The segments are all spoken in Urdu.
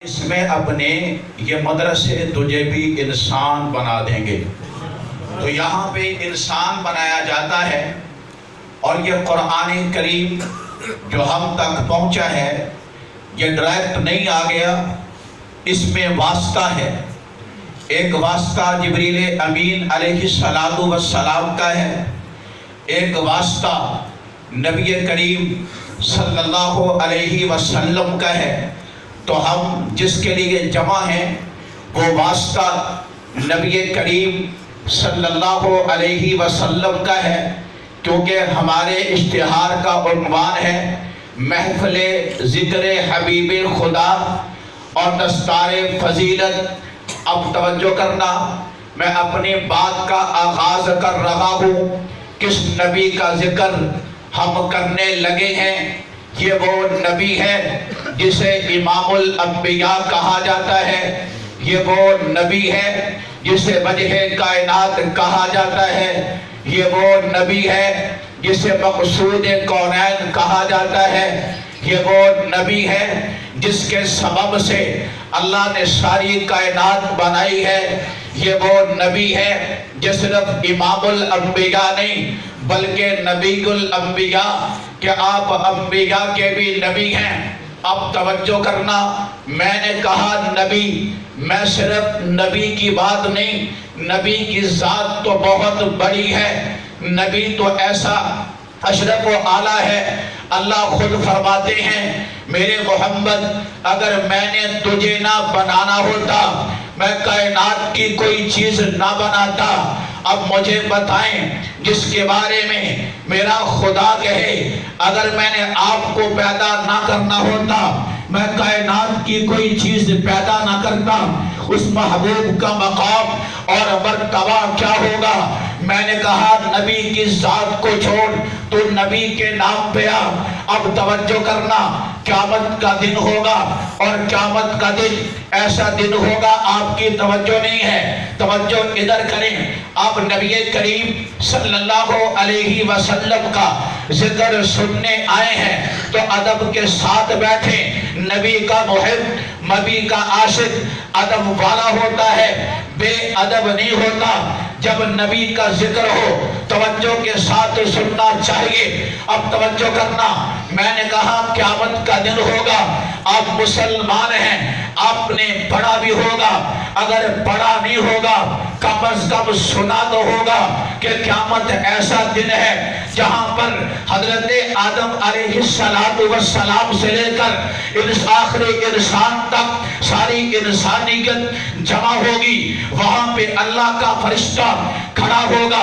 اس میں اپنے یہ مدرسے تجھے بھی انسان بنا دیں گے۔ تو یہاں پہ انسان بنایا جاتا ہے، اور یہ قرآن کریم جو ہم تک پہنچا ہے یہ ڈائریکٹ نہیں آ گیا، اس میں واسطہ ہے۔ ایک واسطہ جبریل امین علیہ السلام کا ہے، ایک واسطہ نبی کریم صلی اللہ علیہ وسلم کا ہے۔ تو ہم جس کے لیے جمع ہیں وہ واسطہ نبی کریم صلی اللہ علیہ وسلم کا ہے، کیونکہ ہمارے اشتہار کا عنوان ہے محفل ذکر حبیب خدا اور دستار فضیلت۔ اب توجہ کرنا، میں اپنی بات کا آغاز کر رہا ہوں۔ کس نبی کا ذکر ہم کرنے لگے ہیں؟ یہ وہ نبی ہے جسے امام الانبیاء کہا جاتا ہے، یہ وہ نبی ہے جسے وجہ کائنات کہا جاتا ہے، یہ وہ نبی ہے جسے مقصود کونین کہا جاتا ہے، یہ وہ نبی ہے جس کے سبب سے اللہ نے ساری کائنات بنائی ہے، یہ وہ نبی ہے جو صرف امام الانبیاء نہیں بلکہ نبی الانبیاء، کہ آپ انبیاء کے بھی نبی ہیں۔ اب توجہ کرنا، میں نے کہا نبی، میں صرف نبی کی بات نہیں، نبی کی ذات تو بہت بڑی ہے، نبی تو ایسا اشرف و اعلیٰ ہے۔ اللہ خود فرماتے ہیں میرے محمد، اگر میں نے تجھے نہ بنانا ہوتا، میں کائنات کی کوئی چیز نہ بناتا۔ اب مجھے بتائیں جس کے بارے میں میرا خدا کہے اگر میں نے آپ کو پیدا نہ کرنا ہوتا، میں کائنات کی کوئی چیز پیدا نہ کرتا، اس محبوب کا مقام اور مرتبہ کیا ہوگا؟ میں نے کہا نبی کی ذات کو چھوڑ، تو نبی کے نام پہ آ۔ اب توجہ کرنا، قیامت کا دن ہوگا، اور قیامت کا دن ایسا دن ہوگا، آپ کی توجہ نہیں ہے، توجہ ادھر کریں۔ آپ نبی کریم صلی اللہ علیہ وسلم کا ذکر سننے آئے ہیں تو ادب کے ساتھ بیٹھیں۔ نبی کا محب، نبی کا عاشق ادب والا ہوتا ہے، بے ادب نہیں ہوتا۔ جب نبی کا ذکر ہو توجہ کے ساتھ سننا چاہیے۔ اب توجہ کرنا، میں نے کہا قیامت کا دن ہوگا، آپ مسلمان ہیں، آپ نے پڑھا بھی ہوگا، اگر پڑھا نہیں ہوگا کم از کم سنا تو ہوگا کہ قیامت ایسا دن ہے جہاں پر حضرت آدم علیہ السلام سے لے کر آخری انسان تک ساری انسانیت جمع ہوگی۔ وہاں پہ اللہ کا فرشتہ کھڑا ہوگا،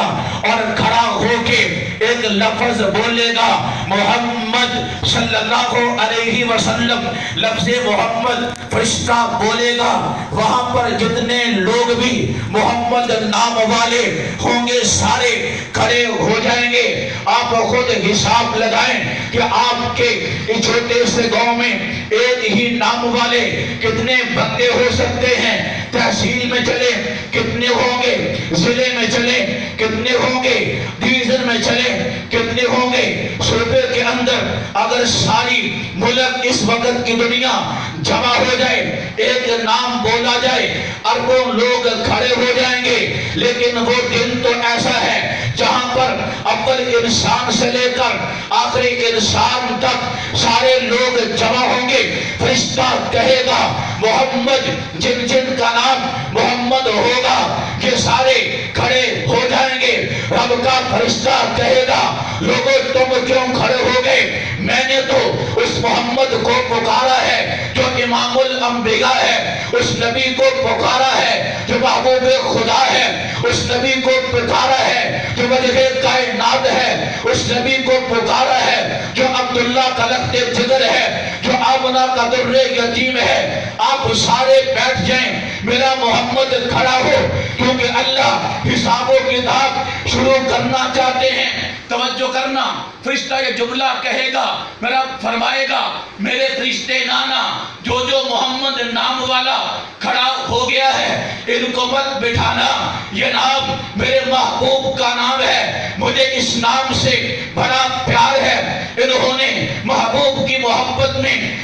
اور کھڑا ہو کے ایک لفظ بولے گا محمد صلی اللہ علیہ وسلم۔ لفظ محمد فرشتہ بولے گا، وہاں پر جتنے لوگ بھی محمد نام والے ہوں گے سارے کھڑے ہو جائیں گے۔ آپ خود حساب لگائیں کہ آپ کے چھوٹے سے گاؤں میں ایک ہی نام والے کتنے بندے ہو سکتے ہیں؟ تحصیل میں چلے کتنے ہوں گے، ضلع میں چلے کتنے ہوں گے، ڈویژن میں چلے کتنے ہوں گے، صوبے کے اندر اگر ساری ملک اس وقت کی دنیا جمع ہو جائے، ایک نام بولا جائے، اربوں لوگ کھڑے ہو جائیں گے۔ لیکن وہ دن تو ایسا ہے جہاں پر اول انسان سے لے کر آخری انسان تک سارے لوگ جمع ہوں گے۔ فرشتہ کہے گا محمد، جن جن کا نام محمد ہوگا یہ سارے کھڑے ہو جائیں گے۔ رب کا فرشتہ کہے گا لوگوں تم کیوں کھڑے ہو گئے؟ میں نے تو اس محمد کو پکارا ہے جو امام الانبیاء ہے، اس نبی کو پکارا ہے جو محبوب خدا ہے، اس نبی کو پکارا ہے جو وجہ کائنات ہے، اس نبی کو پکارا ہے جو عبداللہ کا لخت جگر ہے، جو آمنہ کا در یتیم ہے۔ آپ سارے بیٹھ جائیں، میرا محمد کھڑا ہو، کیونکہ اللہ حساب و کتاب شروع کرنا چاہتے ہیں۔ توجہ کرنا، فرشتہ یہ جملہ کہے گا، میرا فرمائے گا میرے فرشتے نانا جو محمد نام والا کھڑا ہو گیا ہے ان کو مت بٹھانا، یہ نام میرے محبوب کا نام ہے، مجھے اس نام سے بڑا پیار ہے۔ انہوں نے محبوب کی محبت میں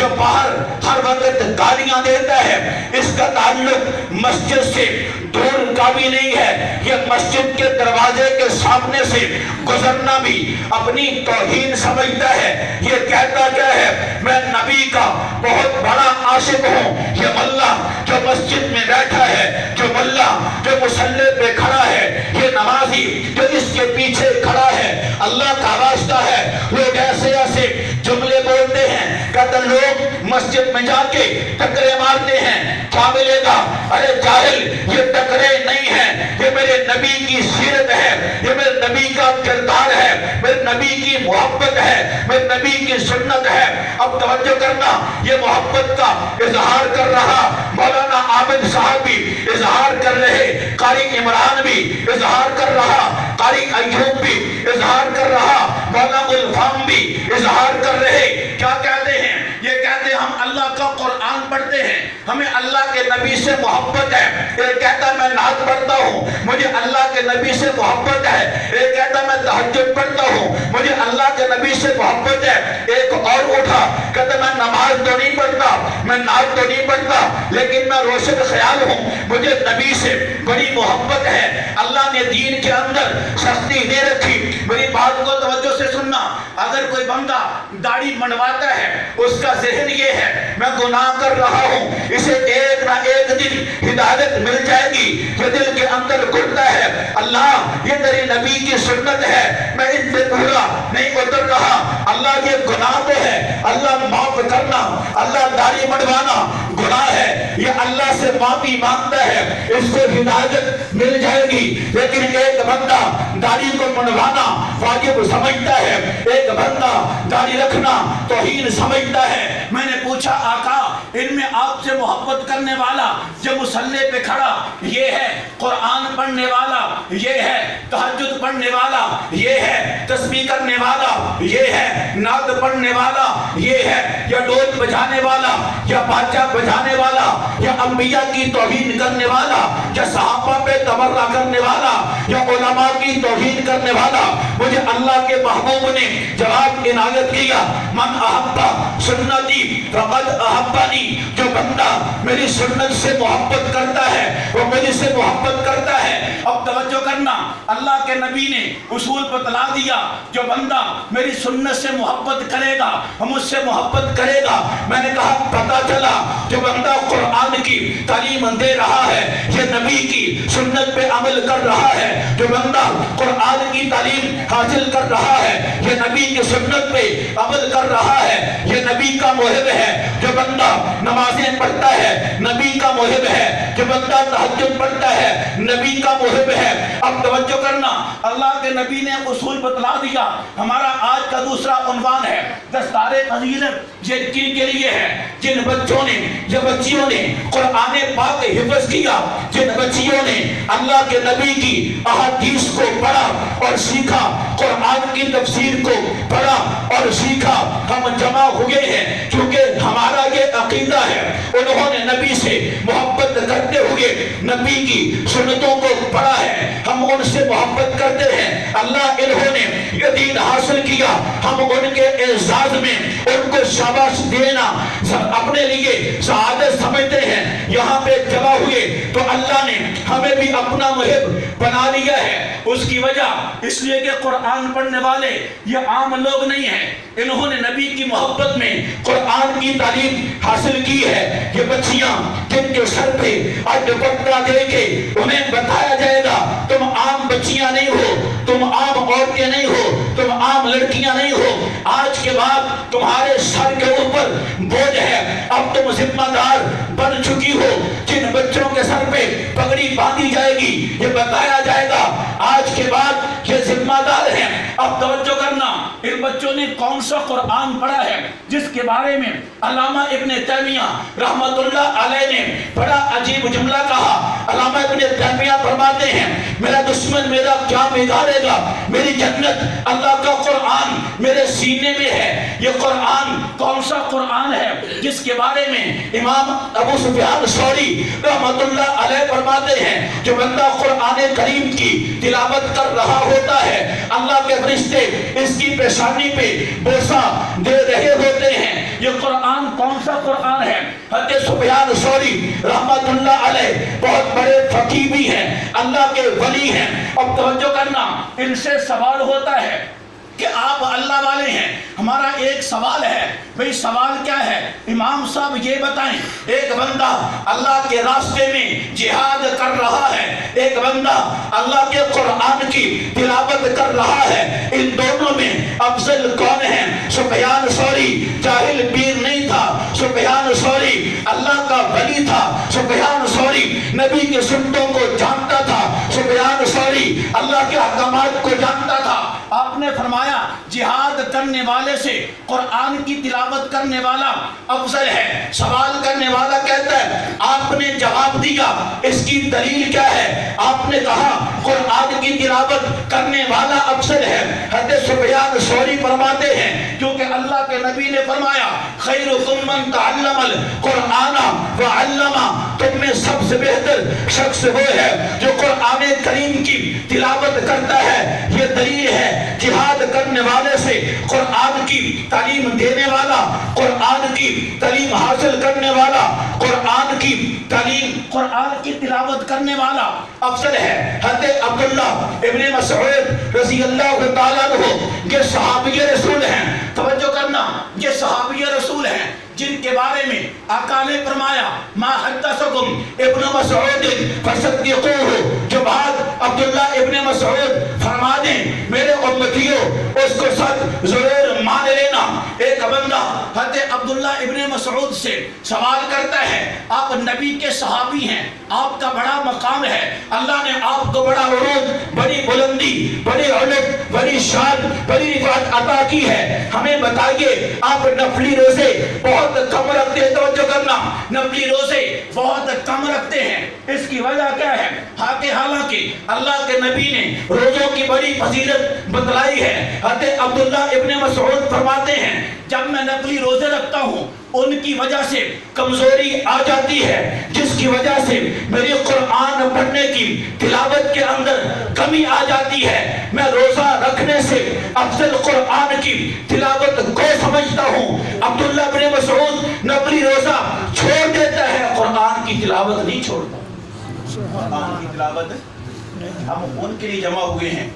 جو باہر ہر وقت گالیاں دیتا ہے، اس کا تعلق مسجد سے دور کا بھی نہیں ہے۔ یہ مسجد کے دروازے کے سامنے سے گزرنا بھی اپنی توہین سمجھتا ہے۔ یہ کہتا کیا ہے؟ میں نبی کا بہت بڑا عاشق ہوں۔ یہ ملا جو مسجد میں بیٹھا ہے، جو ملا جو مصلی پہ کھڑا ہے، یہ نمازی جو اس کے پیچھے کھڑا ہے، اللہ کا واسطہ ہے لوگ ایسے ایسے جملے بولتے ہیں، کہتے لوگ مسجد میں جا کے ٹکرے مارتے ہیں، کیا ملے گا؟ ارے جاہل، یہ ٹکرے نہیں ہیں، یہ میرے نبی کی سیرت ہے، یہ میرے نبی کا کردار ہے، میرے نبی کی محبت ہے، میرے نبی کی سنت ہے۔ اب توجہ کرنا، یہ محبت کا اظہار کر رہا مولانا عابد صاحب بھی اظہار کر رہے، قاری عمران بھی اظہار کر رہا، قاری ایوب بھی اظہار کر رہا، مولانا الفام بھی اظہار کر رہے۔ کیا کہتے ہیں؟ یہ کہتے ہیں ہم اللہ کا قرآن پڑھتے ہیں، ہمیں اللہ کے نبی سے محبت ہے۔ یہ کہتا ہے میں نعت پڑھتا ہوں، مجھے اللہ کے نبی سے محبت ہے۔ یہ کہتا ہے میں تہجد پڑھتا ہوں، مجھے اللہ کے نبی سے محبت ہے۔ ایک اور اٹھا، کہتا میں نماز تو نہیں پڑھتا، میں نعت تو نہیں پڑھتا، لیکن میں روشن خیال ہوں، مجھے نبی سے بڑی محبت ہے۔ اللہ نے دین کے اندر سختی دے رکھی۔ میری بات کو توجہ سے سننا، اگر کوئی بندہ داڑھی منڈواتا ہے، اس کا ذہن یہ ہے میں گناہ کر رہا ہوں، اسے ایک نہ ایک دن ہدایت مل جائے گی، یہ دل کے اندر گھٹتا ہے اللہ یہ تیری نبی کی سنت ہے، میں اس سے پورا نہیں اتر رہا، اللہ یہ گناہ تو ہے، اللہ معاف کرنا، اللہ داڑھی منڈوانا گناہ ہے، یہ اللہ سے معافی مانگتا ہے، اس کو ہدایت مل جائے گی۔ لیکن ایک بندہ داڑھی کو منڈوانا واجب سمجھتا ہے، ایک بندہ داڑھی رکھنا توہین سمجھتا ہے۔ میں نے پوچھا آقا ان میں آپ سے محبت کرنے والا جو مصلی پہ کھڑا یہ ہے، قرآن پڑھنے والا یہ ہے، تہجد پڑھنے والا یہ ہے، تسبیح کرنے والا یہ ہے، نعت پڑھنے والا یہ ہے، یا ڈول بجانے والا یا باجا بجانے والا یا انبیاء کی توہین کرنے والا یا صحابہ پہ تبرہ کرنے والا یا علماء کی توہین کرنے والا؟ مجھے اللہ کے محبوب نے جواب عنایت کیا، من احبا سنتی فقد احبانی، جو بندہ میری سنت سے محبت کرتا ہے وہ مجھ سے محبت کرتا ہے۔ اب توجہ کرنا، اللہ کے نبی نے اصول بتلا دیا، جو بندہ میری سنت سے محبت کرے گا وہ مجھ سے محبت کرے گا۔ میں نے کہا پتہ چلا جو بندہ قرآن کی تعلیم دے رہا ہے، یہ نبی کی سنت پہ عمل کر رہا ہے، جو بندہ قرآن کی تعلیم حاصل کر رہا ہے، یہ نبی کی سنت پہ عمل کر رہا ہے، یہ نبی کا محب ہے۔ جو بندہ نمازیں پڑھتا ہے نبی کا محب ہے، جو بندہ تہجد پڑھتا ہے نبی کا محب ہے۔ اب توجہ کرنا، اللہ کے نبی نے اصول بتلا دیا۔ ہمارا آج کا دوسرا عنوان ہے دستار فضیلت، یہ کن کے لیے ہے؟ جن بچوں نے یا بچیوں نے قرآن پاک حفظ کیا، جن بچیوں نے اللہ کے نبی کی احادیث کو پڑھا اور سیکھا، قرآن کی تفسیر کو پڑھا اور سیکھا۔ ہم جمع ہوئے ہیں کیونکہ ہمارا یہ عقیدہ ہے، انہوں نے نبی سے محبت کرتے ہوئے نبی کی سنتوں کو پڑھا ہے، ہم ان سے محبت کرتے ہیں۔ اللہ انہوں نے یہ دین حاصل کیا، ہم ان کے اعزاز میں ان کو شاباش دینا اپنے لیے سعادت سمجھتے ہیں۔ یہاں پہ جمع ہوئے تو اللہ نے ہمیں بھی اپنا محب بنا لیا ہے۔ اس کی وجہ اس لیے کہ قرآن پڑھنے والے یہ عام لوگ نہیں ہیں، انہوں نے نبی کی محبت میں قرآن کی تعلیم حاصل کی ہے۔ یہ بچیاں جن کے سر پہ آج دوپٹہ دے کے انہیں بتایا جائے گا تم عام بچیاں نہیں ہو، تم عام عورتیں نہیں ہو، تم عام لڑکیاں نہیں ہو، آج کے بعد تمہارے سر کے اوپر بوجھ ہے، اب تم ذمہ دار بن چکی ہو۔ جن بچوں کے سر پہ پگڑی باندھی جائے گی یہ بتایا جائے گا آج کے بعد یہ ذمہ دار ہیں۔ اب توجہ کرنا، ان بچوں نے کون سا قرآن پڑھا ہے جس کے بارے میں علامہ ابن تیمیہ رحمت اللہ علیہ نے بڑا عجیب جملہ کہا۔ علامہ ابن تیمیہ فرماتے ہیں میرا دشمن میرا کیا بگاڑے گا، میری جنت اللہ کا قرآن میرے سینے میں ہے، یہ قرآن کون سا قرآن ہے جس کے بارے میں امام ابو سفیان ثوری رحمت اللہ علیہ فرماتے ہیں جو بندہ قرآن کریم کی تلاوت کر رہا ہوتا ہے اللہ کے فرشتے اس کی پیشانی پہ بوسہ دے رہے ہوتے ہیں۔ یہ قرآن کون سا قرآن ہے؟ حضرت سفیان ثوری رحمت اللہ علیہ بہت بڑے فقیہ بھی ہیں، اللہ کے ولی ہیں۔ اب توجہ کرنا، ان سے سوال ہوتا ہے کہ آپ اللہ والے ہیں، ہمارا ایک سوال ہے، بھئی سوال کیا ہے؟ امام صاحب یہ بتائیں، ایک بندہ اللہ کے راستے میں جہاد کر رہا ہے، ایک بندہ اللہ کے قرآن کی تلاوت کر رہا ہے، ان دونوں میں افضل کون ہے؟ سفیان ثوری جاہل پیر نہیں تھا، سفیان ثوری اللہ کا ولی تھا، سفیان ثوری نبی کی سنتوں کو جانتا تھا، سفیان ثوری اللہ کے احکامات کو جانتا تھا۔ آپ نے فرمایا جہاد کرنے والے سے قرآن کی تلاوت کرنے والا افضل ہے۔ سوال کرنے والا کہتا ہے آپ نے جواب دیا، اس کی دلیل کیا ہے؟ آپ نے کہا قرآن کی تلاوت کرنے والا افضل ہے۔ حضرت سفیان ثوری فرماتے ہیں کیونکہ اللہ کے نبی نے فرمایا خیرکم من تعلم القرآن وعلمہ، تم میں سب سے بہتر شخص وہ ہے جو قرآن کریم کی تلاوت کرتا ہے۔ یہ دلیل ہے جہاد کرنے والے سے قرآن کی تعلیم دینے والا، قرآن کی تعلیم حاصل کرنے والا، قرآن کی تعلیم، قرآن کی تلاوت کرنے والا افضل ہے۔ حضرت عبداللہ ابن مسعود رضی اللہ تعالیٰ عنہ یہ صحابی رسول ہیں، توجہ کرنا، یہ صحابی رسول ہیں جن کے بارے میں آقا نے فرمایا ما حدثکم ابن مسعود فصدقوہ، جو بات عبداللہ ابن مسعود فرما دیں میرے امتیوں اس کو سچ ضرور مان لینا۔ ایک بندہ حضرت عبداللہ ابن مسعود سے سوال کرتا ہے آپ نبی کے صحابی ہیں، آپ کا بڑا مقام ہے، اللہ نے آپ کو بڑا عروج، بڑی بلندی، بڑی علم، بڑی شان، بڑی رفعت عطا کی ہے، ہمیں بتائیے آپ نفلی روزے بہت کم رکھتے ہیں، توجہ کرنا، نفلی روزے بہت کم رکھتے ہیں، اس کی وجہ کیا ہے؟ حالانکہ اللہ کے نبی نے روزوں کی بڑی فضیلت بتلائی ہے۔ حضرت عبداللہ ابن مسعود فرماتے ہیں جب میں نفلی روزے رکھتا ہوں ان کی وجہ سے کمزوری آ جاتی ہے، جس کی وجہ سے میری قرآن پڑھنے کی تلاوت کے اندر کمی آ جاتی ہے۔ میں روزہ رکھنے سے افضل قرآن کی تلاوت کو سمجھتا ہوں۔ عبداللہ ابن مسعود نفلی روزہ چھوڑ دیتا ہے، قرآن کی تلاوت نہیں چھوڑتا۔ قرآن کی تلاوت ہم ان کے لیے جمع ہوئے ہیں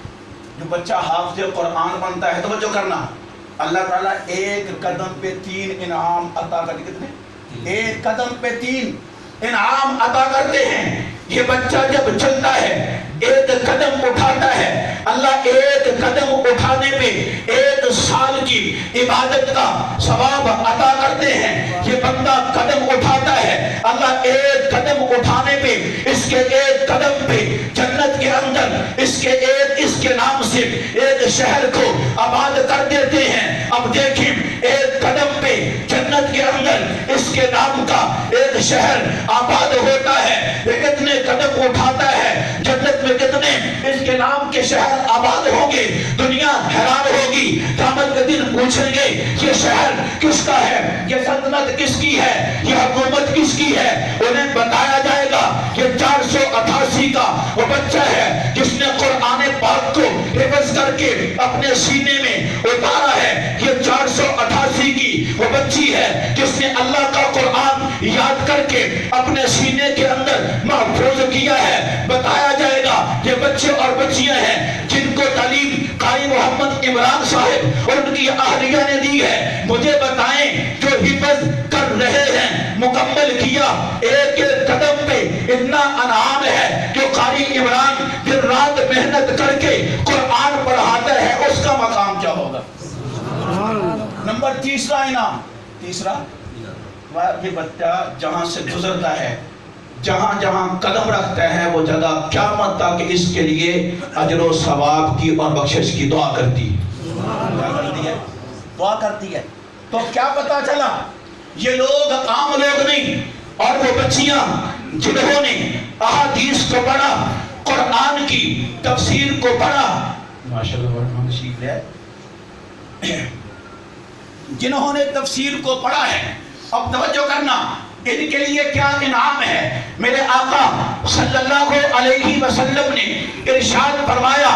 جو بچہ حافظ قرآن بنتا ہے، توجہ کرنا، اللہ تعالیٰ ایک قدم پہ 3 انعام عطا کرتے، کتنے؟ ایک قدم پہ 3 انعام عطا کرتے ہیں۔ یہ بچہ جب چلتا ہے ایک قدم اٹھاتا ہے، اللہ ایک قدم اٹھانے پہ 1 سال کی عبادت کا ثواب عطا کرتے ہیں۔ یہ بندہ قدم اٹھاتا ہے، اللہ ایک قدم اٹھانے پہ اس کے 1 قدم پہ جنت کے اندر اس کے نام سے ایک شہر کو آباد کر دیتے ہیں۔ اب دیکھیں 1 قدم پہ جنت کے اندر اس کے نام کا ایک شہر آباد ہوتا ہے، یہ کتنے قدم اٹھاتا ہے جنت میں کتنے اس کے نام کے شہر آباد ہوں گے۔ دنیا حیران ہوگی، قیامت کے دن پوچھیں گے یہ شہر کس کا ہے، یہ سلطنت کس کی ہے، یہ حکومت کس کی ہے؟ انہیں بتایا جائے گا یہ 488 کا وہ بچہ ہے جس نے قرآن پاک کو حفظ کر کے اپنے سینے میں اتارا ہے، یہ 488 کی وہ بچی ہے جس نے اللہ کا قرآن یاد کر کے اپنے سینے کے اندر محفوظ کیا ہے۔ بتایا جائے گا یہ بچے اور بچیاں ہیں جن کو تعلیم قاری محمد عمران صاحب اور ان کی اہلیہ نے دی ہے۔ مجھے بتائیں جو حفظ کر رہے ہیں، مکمل کیا، ایک قدم پہ اتنا انعام ہے جو قاری عمران دن رات محنت کر کے قرآن پڑھاتا ہے، اس کا مقام کیا ہوگا؟ نمبر 3 انعام، تیسرا یہ بچہ جہاں سے گزرتا ہے، جہاں جہاں قدم رکھتا ہے وہ جگہ قیامت تک اس کے لیے اجر و ثواب کی اور بخشش کی دعا کرتی ہے، دعا کرتی ہے۔ تو کیا پتا چلا یہ لوگ عام لوگ نہیں، اور وہ بچیاں جنہوں نے احادیث کو پڑھا، قرآن کی تفسیر کو پڑھا، ماشاءاللہ سیکھ لے، جنہوں نے تفسیر کو پڑھا ہے، اب توجہ کرنا، ان کے لیے کیا انعام ہے۔ میرے آقا صلی اللہ علیہ وسلم نے ارشاد فرمایا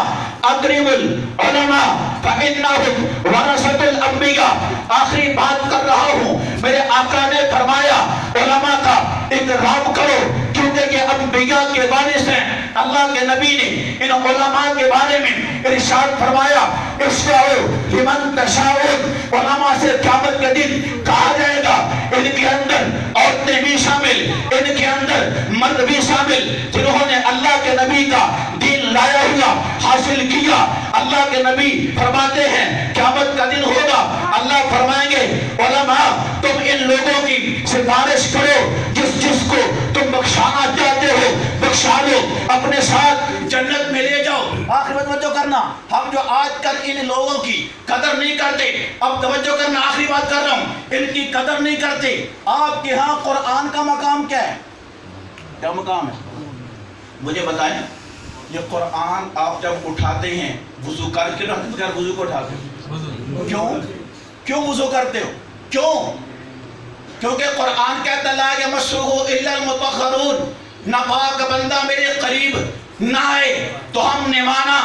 اکرم العلماء فإنہم ورثۃ الانبیاء۔ آخری بات کر رہا ہوں، میرے آقا نے فرمایا علماء کا اکرام کرو کیونکہ یہ انبیاء کے وارث ہیں۔ اللہ کے نبی نے ان علماء کے بارے میں ارشاد فرمایا اشفعوا لمن تشاءون۔ علماء سے قیامت کے دن کہا جائے گا ان کے اندر عورتیں بھی شامل، ان کے اندر مرد بھی شامل، جنہوں نے اللہ کے نبی کا دین لایا ہوا حاصل کیا۔ اللہ کے نبی فرماتے ہیں قیامت کا دن ہوگا، اللہ فرمائیں گے علماء تم ان لوگوں کی سفارش کرو جس کو تم بخشانا چاہتے ہو، بخشا لو، اپنے ساتھ جنت میں لے جاؤ۔ آخر میں توجہ کرنا، ہم جو آج کل ان لوگوں کی قدر نہیں کرتے، اب توجہ کرنا، آخری بات کر رہا ہوں، ان کی قدر نہیں کرتے۔ آپ کے ہاں قرآن کا مقام کیا ہے؟ کیا مقام ہے؟ مجھے بتائیں، یہ قرآن آپ جب اٹھاتے ہیں وضو کر کے رہتے بغیر وضو کو اٹھاتے ہیں؟ کیوں وضو کرتے ہو؟ کیونکہ قرآن کہتا لا یمسہ الا المطہرون، ناپاک بندہ میرے قریب نہ آئے۔ تو ہم نے مانا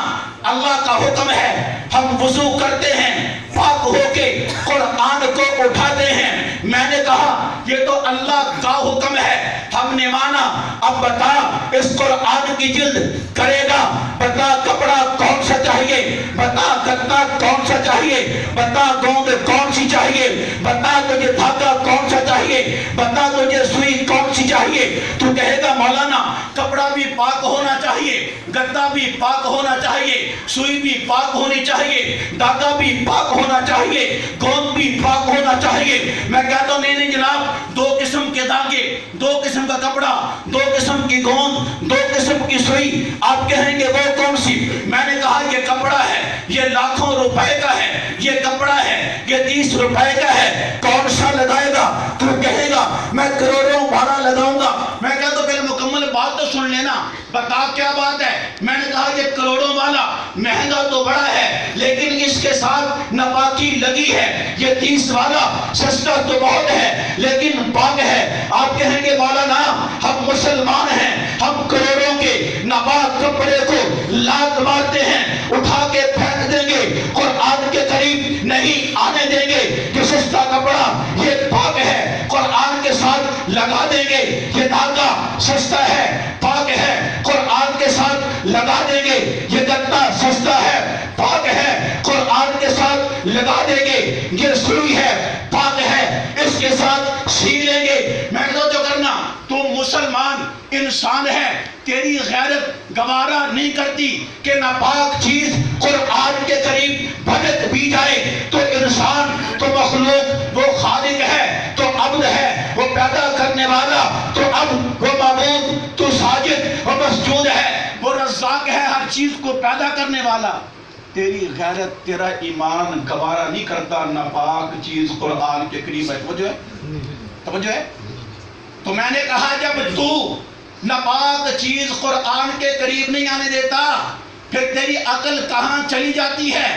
اللہ کا حکم ہے، ہم وضو کرتے ہیں، پاک ہو کے قرآن کو اٹھاتے ہیں۔ میں نے کہا یہ تو اللہ کا حکم ہے، ہم نے مانا۔ اب بتا اس قرآن کی جلد کرے گا، بتا کپڑا کون سا چاہیے، بتا گدا کون سا چاہیے، بتا گوند کون سی چاہیے، بتا تجھے دھاگا کون سا چاہیے، بتا تجھے سوئی کون سی چاہیے۔ تو کہے گا مولانا کپڑا بھی پاک ہونا چاہیے، گدا بھی پاک ہونا چاہیے، سوئی بھی پاک ہونی چاہیے، دھاگا بھی پاک ہونا چاہیے، گوند بھی پاک ہونا چاہیے۔ میں کہتا ہوں نہیں جناب، دو قسم کے دھاگے، دو قسم کا کپڑا، دو قسم کی گوند، دو قسم کی سوئی، آپ کہیں گے وہ کون سی؟ میں نے کہا یہ کپڑا ہے، یہ لاکھوں روپے کا ہے، یہ کپڑا ہے، یہ 30 روپے کا ہے، کون سا لگائے گا؟ تو کہے گا میں کروڑوں والا لگاؤں گا۔ میں کہتا ہوں پہلے مکمل بات تو سن لینا، بتا کیا بات ہے؟ میں نے کہا یہ کروڑوں والا مہنگا تو بڑا ہے لیکن اس کے ساتھ ناپاکی لگی ہے، یہ 30 والا سستا تو بہت ہے لیکن پاک ہے۔ آپ کہیں گے مولانا ہم مسلمان ہیں، ہم کروڑوں کے ناپاک کپڑے کو لات مارتے ہیں، اٹھا کے پھینک دیں گے، قرآن کے قریب نہیں آنے دیں گے۔ یہ سستا کپڑا یہ پاک ہے، قرآن کے ساتھ لگا دیں گے۔ یہ دھاگا سستا ہے، پاک ہے، قرآن کے ساتھ لگا دیں گے۔ یہ گدا سستا ہے، پاک ہے، قرآن کے ساتھ لگا دیں گے۔ یہ سوئی ہے، پاک ہے، اس کے ساتھ سی لیں گے۔ میں نے جو کرنا، تو مسلمان انسان ہے، تیری غیرت گوارا نہیں کرتی کہ ناپاک چیز قرآن کے قریب بھٹک بھی جائے۔ تو انسان تو مخلوق، وہ خالق ہے تو عبد ہے، وہ پیدا کرنے والا تو عبد، وہ معبود تو ساجد، وہ مسجود ہے، وہ رزاق ہے، ہر چیز کو پیدا کرنے والا۔ تیری غیرت، تیرا ایمان گوارا نہیں کرتا ناپاک چیز قرآن کے قریب ہے۔ توجہ ہے؟ تو میں نے کہا جب تو ناپاک چیز قرآن کے قریب نہیں آنے دیتا، پھر تیری عقل کہاں چلی جاتی ہے،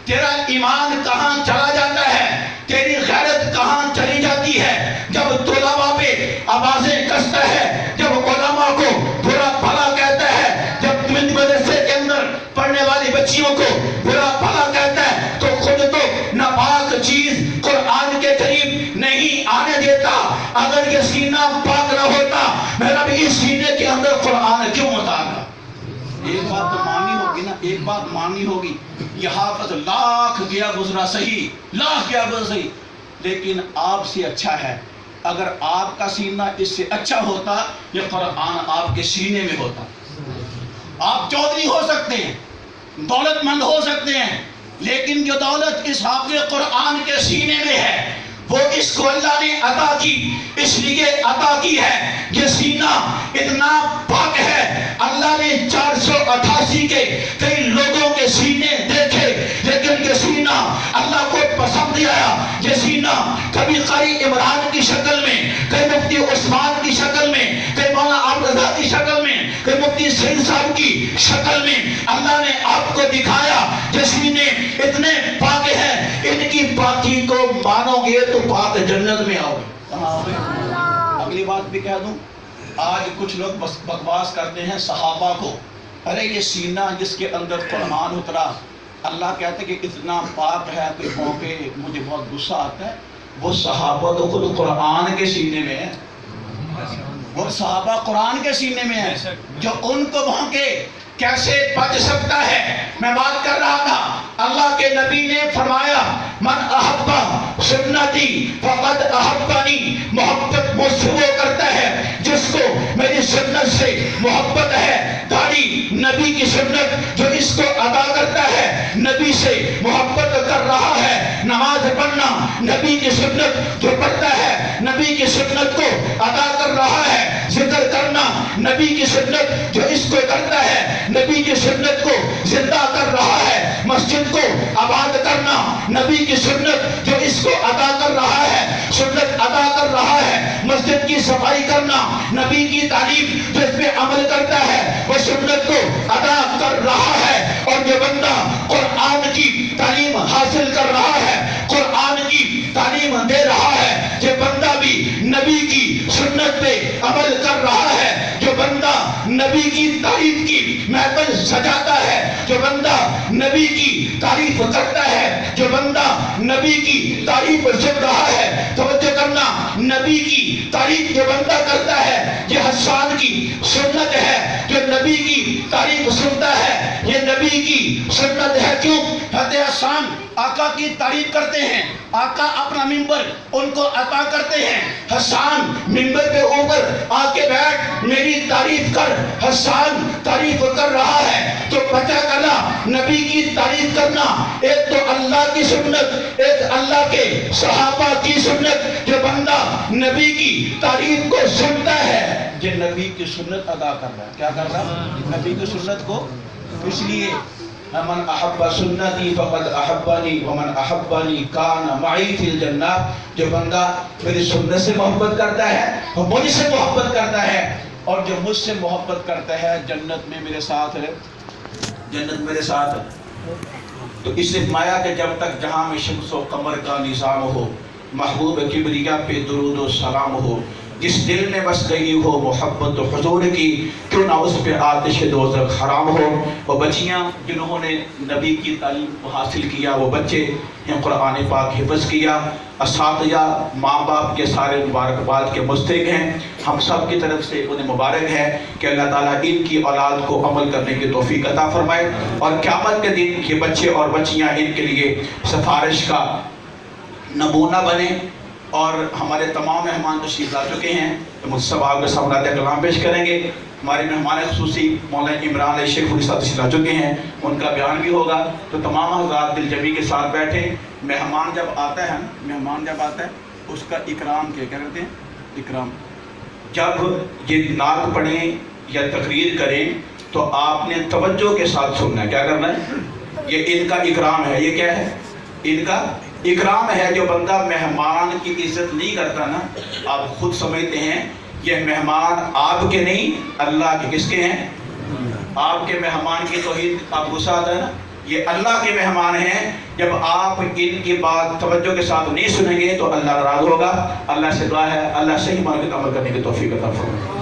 تیرا ایمان کہاں چلا جاتا ہے، تیری غیرت کہاں چلی جاتی ہے؟ جب طلباء پہ آوازیں کستا ہے، جب علماء کو برا بھلا کہتا ہے، جب مدرسے کے اندر پڑھنے والی بچیوں کو برا بھلا کہتا ہے، تو خود تو ناپاک چیز قرآن کے قریب نہیں آنے دیتا۔ اگر یہ سینہ پاک نہ ہوتا، میرا بھی اس سینے کے اندر قرآن کیوں اتارا؟ ایک بات تو ماننی ہوگی نا، ایک بات ماننی ہوگی، یہ حافظ لاکھ گیا گزرا صحیح، لاکھ گیا گزرا صحیح، لیکن آپ سے اچھا ہے۔ اگر آپ کا سینہ اس سے اچھا ہوتا، یہ قرآن آپ کے سینے میں ہوتا۔ آپ چودھری ہو سکتے ہیں، دولت مند ہو سکتے ہیں، لیکن جو دولت اس حافظ قرآن کے سینے میں ہے، وہ اس کو اللہ نے عطا کی، اس لیے عطا کی ہے۔ یہ سینہ اتنا پاک ہے، اللہ نے 488 کے کئی لوگوں کے سینے دیکھے، لیکن یہ سینہ اللہ کو پسند آیا۔ یہ سینہ کبھی قاری عمران کی شکل میں، کئی مفتی عثمان کی شکل میں، کئی مولانا عبد رضا کی شکل میں، کئی مفتی سعید صاحب کی شکل میں اللہ نے آپ کو دکھایا۔ یہ سینے اتنے پاک ہیں، ان کی پاکی کو مانو گے تو پاک جنت میں آؤ گے. کہاں آؤ گے؟ اگلی بات بھی کہہ دوں، آج کچھ لوگ بکواس کرتے ہیں صحابہ کو، ارے یہ سینہ جس کے اندر قرآن اترا، اللہ کہتے کہ اتنا پاک ہے کہ بھونکے مجھے بہت غصہ آتا ہے. وہ صحابہ تو خود قرآن کے سینے میں ہیں، وہ صحابہ قرآن کے سینے میں ہیں، جو ان کو بھونکے کیسے بچ سکتا ہے؟ میں بات کر رہا تھا، اللہ کے نبی نے فرمایا من احب سنتی فقد احبنی، محبت مجھ سے وہ کرتا ہے جس کو میری سنت سے محبت ہے. داڑھی نبی کی سنت جو اس کو ادا کرتا ہے نبی سے محبت کر رہا ہے. نماز پڑھنا نبی کی سنت جو پڑھتا ہے نبی کی سنت کو ادا کر رہا ہے. ذکر کرنا نبی کی سنت جو اس کو کرتا ہے نبی کی سنت کو زندہ کر رہا ہے. مسجد کو آباد کرنا نبی کی سنت جو اس کو ادا کر رہا ہے، سنت ادا کر رہا ہے. مسجد کی صفائی کرنا نبی کی تعلیم جو اس پہ عمل کرتا ہے وہ سنت کو ادا کر رہا ہے. اور جو بندہ قرآن کی تعلیم حاصل کر رہا ہے، قرآن کی تعلیم دے رہا ہے، جو بندہ بھی نبی کی سنت پہ عمل کر رہا ہے، جو بندہ نبی کی تعریف کی محفل سجاتا ہے، جو بندہ نبی کی تعریف کرتا ہے، جو بندہ نبی کی تعریف سن رہا ہے. توجہ کرنا، نبی کی تعریف جو بندہ کرتا ہے یہ حسان کی سنت ہے. جو نبی کی تعریف سنتا ہے یہ نبی کی سنت ہے. کیوں؟ حضرت حسان آقا کی تعریف کرتے ہیں، آقا اپنا منبر ان کو عطا کرتے ہیں. حسان منبر کے اوپر آ کے بیٹھ میری تعریف کر. حسان تعریف کر رہا ہے تو پتہ کرنا نبی کی تعریف کرنا ایک تو اللہ کی سنت، ایک اللہ کے صحابہ کی سنت. جو بندہ نبی کی تعریف کو سنتا ہے یہ نبی کی سنت ادا کر رہا ہے. کیا کر رہا ہے؟ نبی کی سنت کو. اس لیے من احب سنتی فقد احبنی ومن احبنی کان معی فی الجنہ. جو بندہ میری سنت سے محبت کرتا ہے وہ مجھ سے محبت کرتا ہے، اور جو مجھ سے محبت کرتا ہے جنت میں میرے ساتھ ہے، جنت میرے ساتھ ہے. تو اس نے فرمایا کہ جب تک جہاں میں شمس و قمر کا نظام ہو، محبوب کبریا پہ درود و سلام ہو، جس دل میں بس گئی ہو محبت و حضور کی، کیوں نہ اس پہ آتش دوزخ حرام ہو. وہ بچیاں جنہوں نے نبی کی تعلیم کو حاصل کیا، وہ بچے ہیں قرآن پاک حفظ کیا، اساتذہ ماں باپ کے سارے مبارکباد کے مستحق ہیں. ہم سب کی طرف سے انہیں مبارک ہے کہ اللہ تعالیٰ ان کی اولاد کو عمل کرنے کی توفیق عطا فرمائے، اور قیامت کے دن یہ بچے اور بچیاں ان کے لیے سفارش کا نمونہ بنے. اور ہمارے تمام مہمان تشریف لا چکے ہیں تو مجھ سے آپ کے سامنے کلام پیش کریں گے. ہمارے مہمان خصوصی مولانا عمران علی شیخ علی صاحب تشریف لا چکے ہیں، ان کا بیان بھی ہوگا. تو تمام حضرات دل جمی کے ساتھ بیٹھیں. مہمان جب آتا ہے، مہمان جب آتا ہے اس کا اکرام کیا کرتے ہیں؟ اکرام. جب یہ نعت پڑھیں یا تقریر کریں تو آپ نے توجہ کے ساتھ سننا ہے. کیا کرنا ہے؟ یہ ان کا اکرام ہے. یہ کیا ہے؟ ان کا اکرام ہے. جو بندہ مہمان کی عزت نہیں کرتا نا، آپ خود سمجھتے ہیں یہ مہمان آپ کے نہیں اللہ کے. کس کے ہیں؟ آپ کے مہمان کی توحید آپ غصہ آتا ہے نا، یہ اللہ کے مہمان ہیں. جب آپ ان کی بات توجہ کے ساتھ نہیں سنیں گے تو اللہ ناراض ہوگا. اللہ سے دعا ہے اللہ صحیح معنی میں عمل کرنے کی توفیق عطا فرمائے.